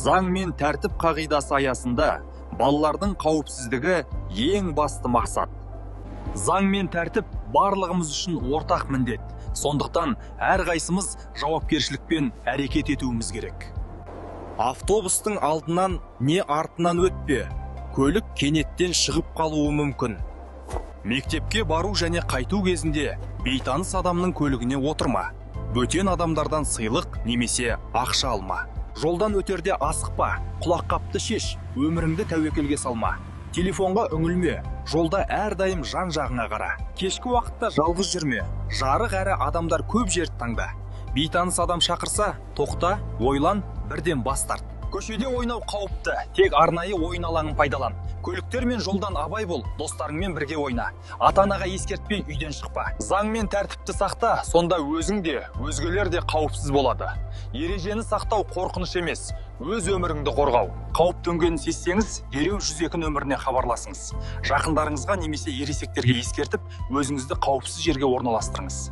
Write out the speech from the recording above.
Заң мен тәртіп қағидасы аясында балалардың қауіпсіздігі ең басты мақсат. Заң мен тәртіп барлығымыз үшін ортақ міндет. Сондықтан әрқайсымыз жауапкершілікпен әрекет етуіміз керек. Автобустың алдынан не артынан өтпе. Көлік кенеттен шығып қалуы мүмкін. Мектепке бару және қайту кезінде бейтаныс адамның көлігіне отырма. Бөтен адамдардан сыйлық немесе ақша алма. Жолдан өтерде асықпа, құлаққапты шеш, өміріңді тәуекелге салма. Телефонға үңілме, жолда әрдайым жан-жағыңа қара. Кешкі уақытта жалғыз жүрме, жарық әрі адамдар көп жерді таңда. Бейтаныс адам шақырса, тоқта, ойлан, бірден бас тарт. Көшеде ойнау қауіпті, тек арнайы ойын алаңын пайдалан. Көліктермен жолдан абай бол, достарыңмен бірге ойна. Ата-анаға ескертпей үйден шықпа. Заң мен тәртіпті сақта, сонда өзің де, өзгелер де қауіпсіз болады. Ережені сақтау қорқыныш емес, өз өміріңді қорғау. Қауіп төнгенін сезсеңіз, дереу 102 нөміріне хабарласыңыз. Жақындарыңызға немесе ересектерге ескертіп, өзіңізді қауіпсіз жерге орналастырыңыз.